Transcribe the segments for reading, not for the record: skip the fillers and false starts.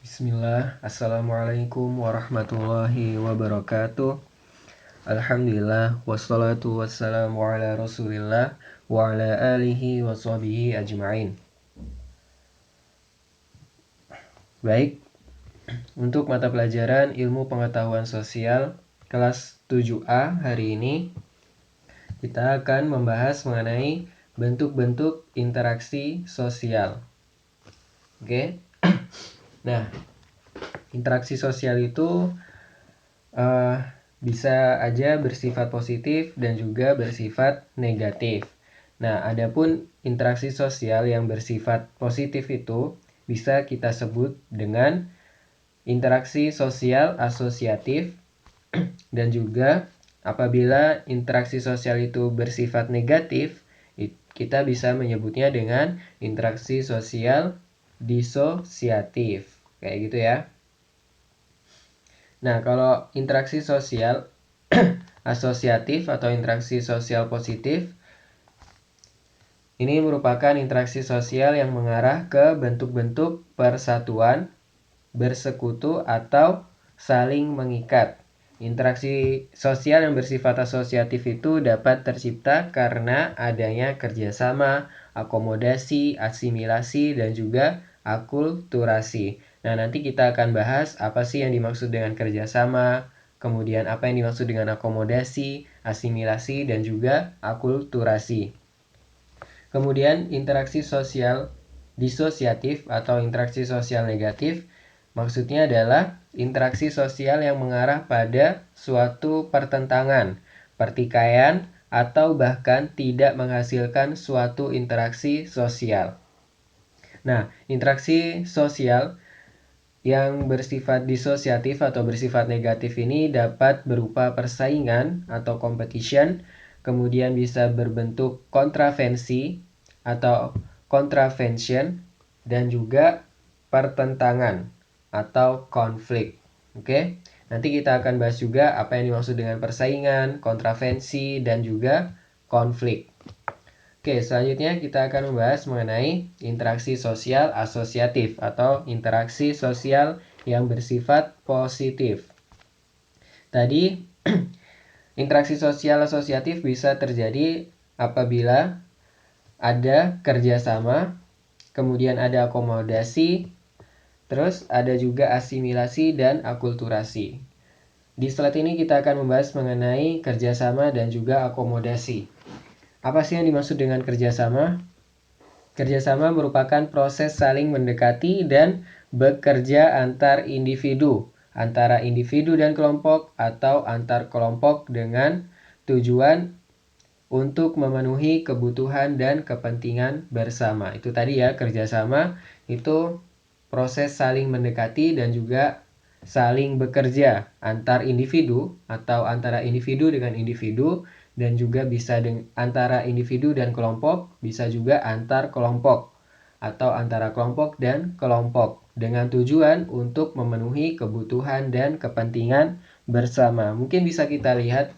Bismillah, Assalamualaikum warahmatullahi wabarakatuh. Alhamdulillah, wassalatu wassalamu ala rasulillah wa ala alihi wa sahbihi ajma'in. Baik, untuk mata pelajaran ilmu pengetahuan sosial kelas 7A hari ini kita akan membahas mengenai bentuk-bentuk interaksi sosial. Oke. Nah, interaksi sosial itu bisa aja bersifat positif dan juga bersifat negatif. Nah, adapun interaksi sosial yang bersifat positif itu bisa kita sebut dengan interaksi sosial asosiatif, dan juga apabila interaksi sosial itu bersifat negatif, kita bisa menyebutnya dengan interaksi sosial disosiatif. Kayak gitu ya. Nah, kalau interaksi sosial asosiatif atau interaksi sosial positif, ini merupakan interaksi sosial yang mengarah ke bentuk-bentuk persatuan, bersekutu, atau saling mengikat. Interaksi sosial yang bersifat asosiatif itu dapat tercipta karena adanya kerjasama, akomodasi, asimilasi, dan juga akulturasi. Nah, nanti kita akan bahas apa sih yang dimaksud dengan kerjasama, kemudian apa yang dimaksud dengan akomodasi, asimilasi, dan juga akulturasi. Kemudian interaksi sosial disosiatif atau interaksi sosial negatif maksudnya adalah interaksi sosial yang mengarah pada suatu pertentangan, pertikaian, atau bahkan tidak menghasilkan suatu interaksi sosial. Nah, interaksi sosial yang bersifat disosiatif atau bersifat negatif ini dapat berupa persaingan atau competition, kemudian bisa berbentuk kontravensi atau contravention, dan juga pertentangan atau konflik. Oke, nanti kita akan bahas juga apa yang dimaksud dengan persaingan, kontravensi, dan juga konflik. Oke, selanjutnya kita akan membahas mengenai interaksi sosial asosiatif atau interaksi sosial yang bersifat positif. Tadi, interaksi sosial asosiatif bisa terjadi apabila ada kerjasama, kemudian ada akomodasi, terus ada juga asimilasi dan akulturasi. Di slide ini kita akan membahas mengenai kerjasama dan juga akomodasi. Apa sih yang dimaksud dengan kerjasama? Kerjasama merupakan proses saling mendekati dan bekerja antar individu, antara individu dan kelompok, atau antar kelompok dengan tujuan untuk memenuhi kebutuhan dan kepentingan bersama. Itu tadi ya, kerjasama itu proses saling mendekati dan juga saling bekerja antar individu atau antara individu dengan individu, dan juga bisa antara individu dan kelompok, bisa juga antar kelompok atau antara kelompok dan kelompok dengan tujuan untuk memenuhi kebutuhan dan kepentingan bersama. Mungkin bisa kita lihat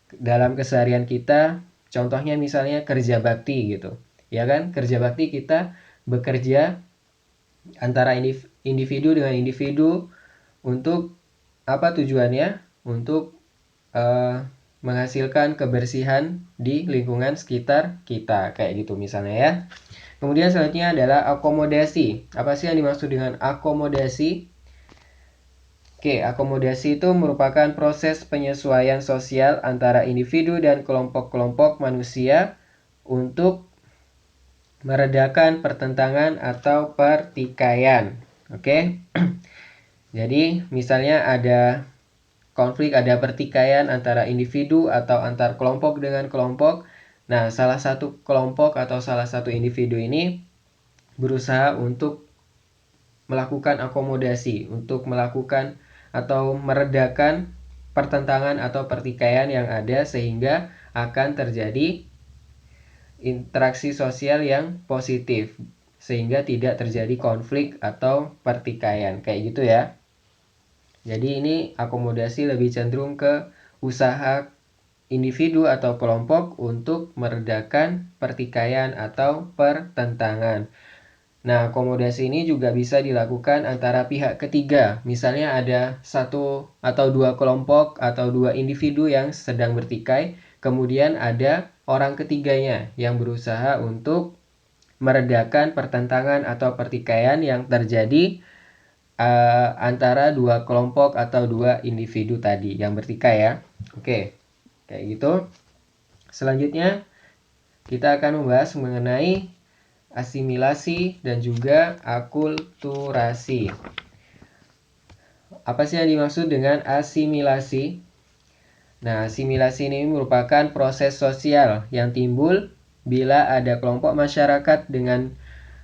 dalam keseharian kita, contohnya misalnya kerja bakti gitu. Ya kan? Kerja bakti kita bekerja antara individu dengan individu untuk apa tujuannya? Untuk menghasilkan kebersihan di lingkungan sekitar kita, kayak gitu misalnya ya. Kemudian selanjutnya adalah akomodasi. Apa sih yang dimaksud dengan akomodasi? Oke, akomodasi itu merupakan proses penyesuaian sosial antara individu dan kelompok-kelompok manusia untuk meredakan pertentangan atau pertikaian. Oke. Jadi, misalnya ada konflik, ada pertikaian antara individu atau antar kelompok dengan kelompok. Nah, salah satu kelompok atau salah satu individu ini berusaha untuk melakukan akomodasi, untuk melakukan atau meredakan pertentangan atau pertikaian yang ada sehingga akan terjadi interaksi sosial yang positif, sehingga tidak terjadi konflik atau pertikaian. Kayak gitu ya. Jadi ini akomodasi lebih cenderung ke usaha individu atau kelompok untuk meredakan pertikaian atau pertentangan. Nah, akomodasi ini juga bisa dilakukan antara pihak ketiga. Misalnya ada satu atau dua kelompok atau dua individu yang sedang bertikai, kemudian ada orang ketiganya yang berusaha untuk meredakan pertentangan atau pertikaian yang terjadi antara dua kelompok atau dua individu tadi yang bertikai ya. Oke, kayak gitu. Selanjutnya kita akan membahas mengenai asimilasi dan juga akulturasi. Apa sih yang dimaksud dengan asimilasi? Nah, asimilasi ini merupakan proses sosial yang timbul bila ada kelompok masyarakat dengan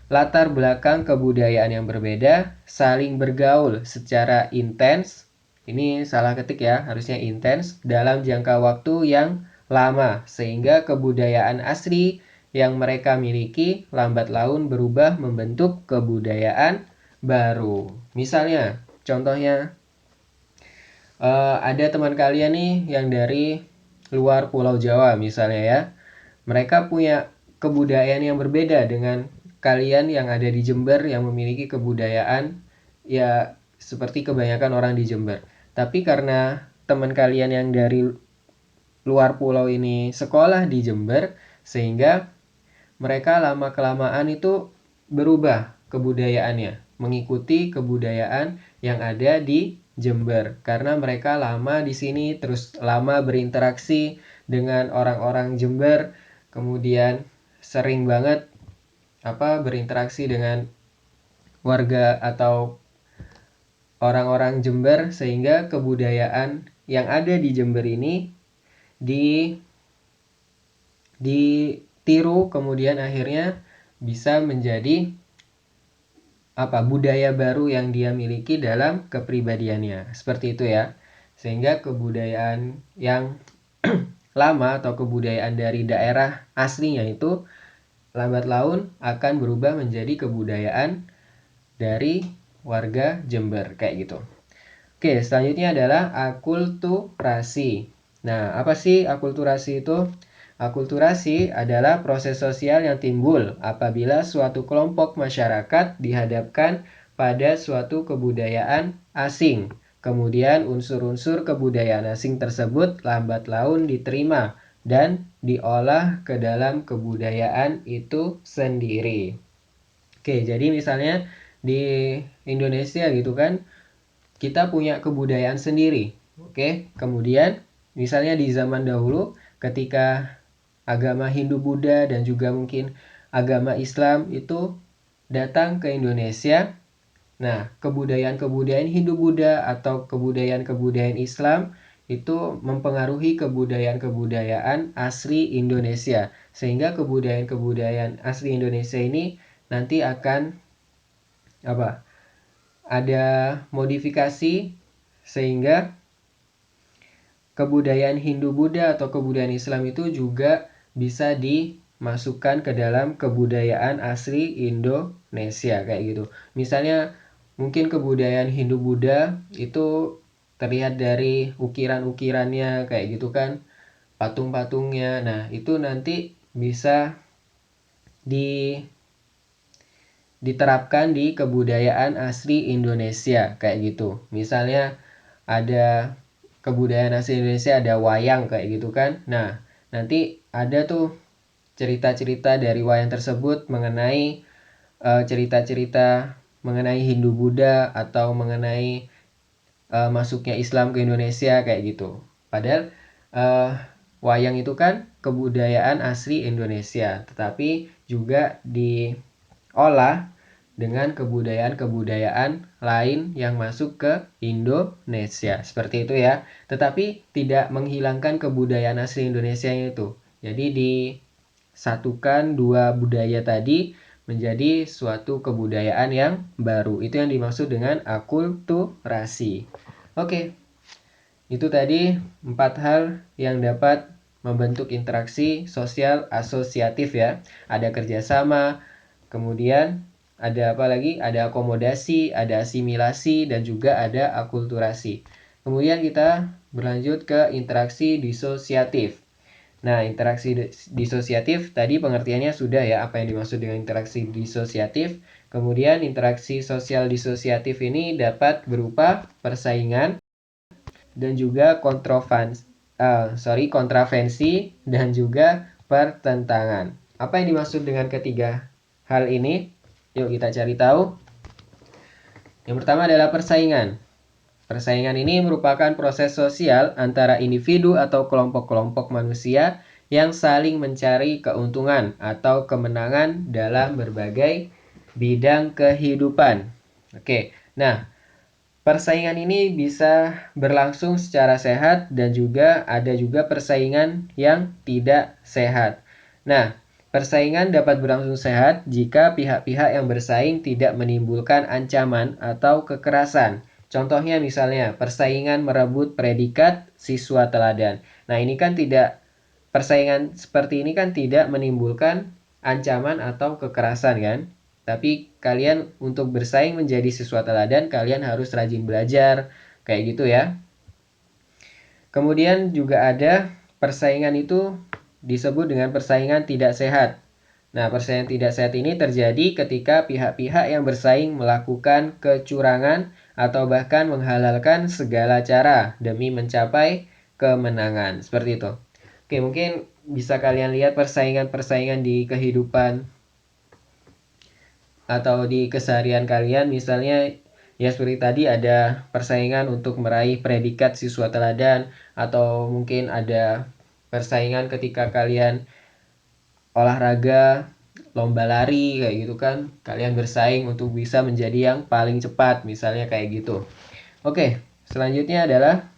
latar belakang kebudayaan yang berbeda saling bergaul secara intens. Ini salah ketik ya, harusnya intens dalam jangka waktu yang lama sehingga kebudayaan asli yang mereka miliki lambat laun berubah membentuk kebudayaan baru. Misalnya, contohnya ada teman kalian nih yang dari luar Pulau Jawa misalnya ya. Mereka punya kebudayaan yang berbeda dengan kalian yang ada di Jember yang memiliki kebudayaan ya seperti kebanyakan orang di Jember. Tapi karena teman kalian yang dari luar pulau ini sekolah di Jember, sehingga mereka lama-kelamaan itu berubah kebudayaannya, mengikuti kebudayaan yang ada di Jember. Karena mereka lama di sini, terus lama berinteraksi dengan orang-orang Jember, kemudian sering banget berinteraksi dengan warga atau orang-orang Jember, sehingga kebudayaan yang ada di Jember ini ditiru, kemudian akhirnya bisa menjadi budaya baru yang dia miliki dalam kepribadiannya. Seperti itu ya. Sehingga kebudayaan yang lama atau kebudayaan dari daerah aslinya itu lambat laun akan berubah menjadi kebudayaan dari warga Jember kayak gitu. Oke, selanjutnya adalah akulturasi. Nah, apa sih akulturasi itu? Akulturasi adalah proses sosial yang timbul apabila suatu kelompok masyarakat dihadapkan pada suatu kebudayaan asing. Kemudian unsur-unsur kebudayaan asing tersebut lambat laun diterima dan diolah ke dalam kebudayaan itu sendiri. Oke, jadi misalnya di Indonesia gitu kan, kita punya kebudayaan sendiri. Oke, kemudian misalnya di zaman dahulu ketika agama Hindu-Buddha dan juga mungkin agama Islam itu datang ke Indonesia. Nah, kebudayaan-kebudayaan Hindu-Buddha atau kebudayaan-kebudayaan Islam itu mempengaruhi kebudayaan-kebudayaan asli Indonesia. Sehingga kebudayaan-kebudayaan asli Indonesia ini nanti akan ada modifikasi sehingga kebudayaan Hindu-Buddha atau kebudayaan Islam itu juga bisa dimasukkan ke dalam kebudayaan asli Indonesia kayak gitu. Misalnya mungkin kebudayaan Hindu-Buddha itu terlihat dari ukiran-ukirannya kayak gitu kan, patung-patungnya. Nah, itu nanti bisa diterapkan di kebudayaan asli Indonesia kayak gitu. Misalnya ada kebudayaan asli Indonesia, ada wayang kayak gitu kan. Nah, nanti ada tuh cerita-cerita dari wayang tersebut mengenai cerita-cerita mengenai Hindu-Buddha atau mengenai masuknya Islam ke Indonesia kayak gitu. Padahal wayang itu kan kebudayaan asli Indonesia, tetapi juga diolah dengan kebudayaan-kebudayaan lain yang masuk ke Indonesia. Seperti itu ya. Tetapi tidak menghilangkan kebudayaan asli Indonesia itu. Jadi disatukan dua budaya tadi menjadi suatu kebudayaan yang baru. Itu yang dimaksud dengan akulturasi. Oke. Itu tadi 4 hal yang dapat membentuk interaksi sosial asosiatif ya. Ada kerjasama, kemudian ada apa lagi? Ada akomodasi, ada asimilasi, dan juga ada akulturasi. Kemudian kita berlanjut ke interaksi disosiatif. Nah, interaksi disosiatif tadi pengertiannya sudah ya, apa yang dimaksud dengan interaksi disosiatif. Kemudian interaksi sosial disosiatif ini dapat berupa persaingan dan juga kontravensi dan juga pertentangan. Apa yang dimaksud dengan ketiga hal ini? Yuk kita cari tahu. Yang pertama adalah persaingan. Persaingan ini merupakan proses sosial antara individu atau kelompok-kelompok manusia yang saling mencari keuntungan atau kemenangan dalam berbagai bidang kehidupan. Oke, nah persaingan ini bisa berlangsung secara sehat dan juga ada juga persaingan yang tidak sehat. Nah, persaingan dapat berlangsung sehat jika pihak-pihak yang bersaing tidak menimbulkan ancaman atau kekerasan. Contohnya misalnya persaingan merebut predikat siswa teladan. Nah, ini kan persaingan seperti ini kan tidak menimbulkan ancaman atau kekerasan kan? Tapi kalian untuk bersaing menjadi siswa teladan, kalian harus rajin belajar, kayak gitu ya. Kemudian juga ada persaingan itu disebut dengan persaingan tidak sehat. Nah, persaingan tidak sehat ini terjadi ketika pihak-pihak yang bersaing melakukan kecurangan atau bahkan menghalalkan segala cara demi mencapai kemenangan. Seperti itu. Oke, mungkin bisa kalian lihat persaingan-persaingan di kehidupan atau di keseharian kalian. Misalnya, ya seperti tadi ada persaingan untuk meraih predikat siswa teladan, atau mungkin ada persaingan ketika kalian olahraga, lomba lari kayak gitu kan, kalian bersaing untuk bisa menjadi yang paling cepat, misalnya kayak gitu. Oke, selanjutnya adalah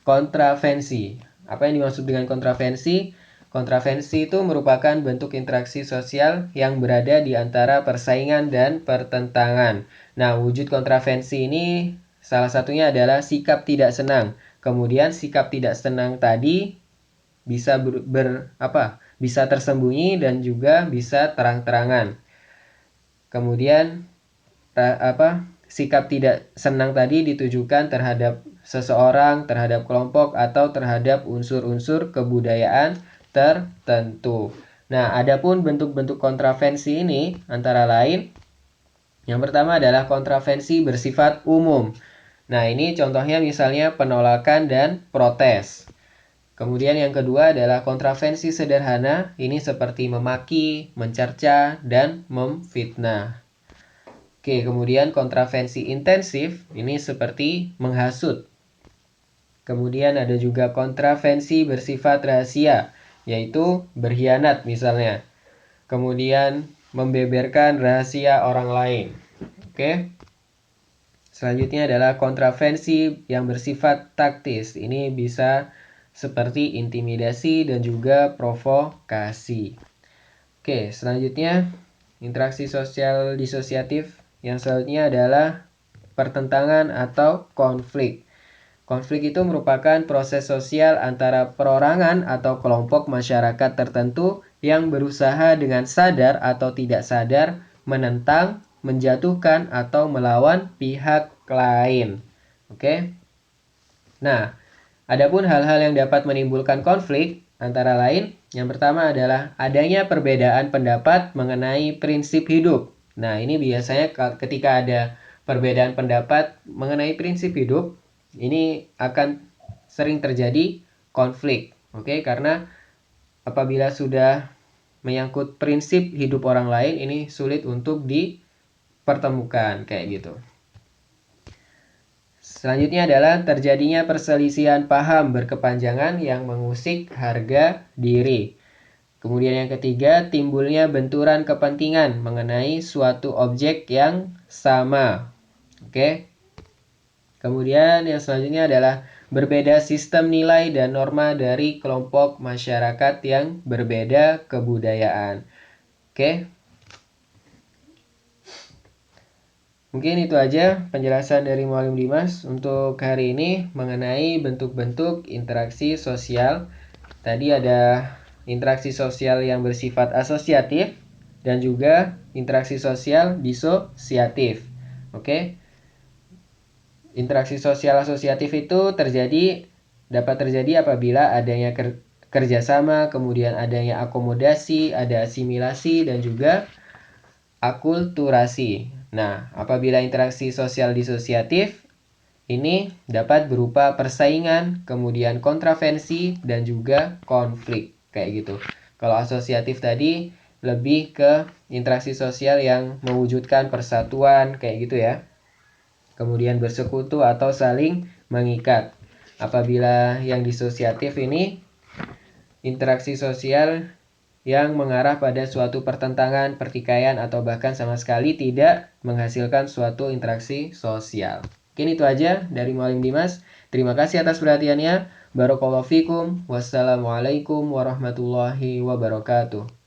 kontravensi. Apa yang dimaksud dengan kontravensi? Kontravensi itu merupakan bentuk interaksi sosial yang berada di antara persaingan dan pertentangan. Nah, wujud kontravensi ini salah satunya adalah sikap tidak senang. Kemudian sikap tidak senang tadi bisa bisa tersembunyi dan juga bisa terang-terangan. Kemudian sikap tidak senang tadi ditujukan terhadap seseorang, terhadap kelompok, atau terhadap unsur-unsur kebudayaan tertentu. Nah, adapun bentuk-bentuk kontravensi ini antara lain, yang pertama adalah kontravensi bersifat umum. Nah, ini contohnya misalnya penolakan dan protes. Kemudian yang kedua adalah kontravensi sederhana, ini seperti memaki, mencerca, dan memfitnah. Oke, kemudian kontravensi intensif, ini seperti menghasut. Kemudian ada juga kontravensi bersifat rahasia, yaitu berkhianat misalnya. Kemudian membeberkan rahasia orang lain. Oke. Selanjutnya adalah kontravensi yang bersifat taktis. Ini bisa seperti intimidasi dan juga provokasi. Oke, selanjutnya interaksi sosial disosiatif. Yang selanjutnya adalah pertentangan atau konflik. Konflik itu merupakan proses sosial antara perorangan atau kelompok masyarakat tertentu yang berusaha dengan sadar atau tidak sadar menentang, menjatuhkan, atau melawan pihak lain. Oke. Nah, adapun hal-hal yang dapat menimbulkan konflik antara lain, yang pertama adalah adanya perbedaan pendapat mengenai prinsip hidup. Nah, ini biasanya ketika ada perbedaan pendapat mengenai prinsip hidup, ini akan sering terjadi konflik. Oke, karena apabila sudah menyangkut prinsip hidup orang lain, ini sulit untuk dipertemukan kayak gitu. Selanjutnya adalah terjadinya perselisihan paham berkepanjangan yang mengusik harga diri. Kemudian yang ketiga, timbulnya benturan kepentingan mengenai suatu objek yang sama. Oke. Kemudian yang selanjutnya adalah berbeda sistem nilai dan norma dari kelompok masyarakat yang berbeda kebudayaan. Oke. Mungkin itu aja penjelasan dari Mualim Dimas untuk hari ini mengenai bentuk-bentuk interaksi sosial. Tadi ada interaksi sosial yang bersifat asosiatif dan juga interaksi sosial disosiatif. Oke. Interaksi sosial asosiatif itu dapat terjadi apabila adanya kerjasama, kemudian adanya akomodasi, ada asimilasi, dan juga akulturasi. Nah, apabila interaksi sosial disosiatif, ini dapat berupa persaingan, kemudian kontravensi, dan juga konflik. Kayak gitu. Kalau asosiatif tadi lebih ke interaksi sosial yang mewujudkan persatuan, kayak gitu ya. Kemudian bersekutu atau saling mengikat. Apabila yang disosiatif ini interaksi sosial yang mengarah pada suatu pertentangan, pertikaian, atau bahkan sama sekali tidak menghasilkan suatu interaksi sosial. Mungkin itu aja dari Mualim Dimas. Terima kasih atas perhatiannya. Barakallahu fikum. Wassalamualaikum warahmatullahi wabarakatuh.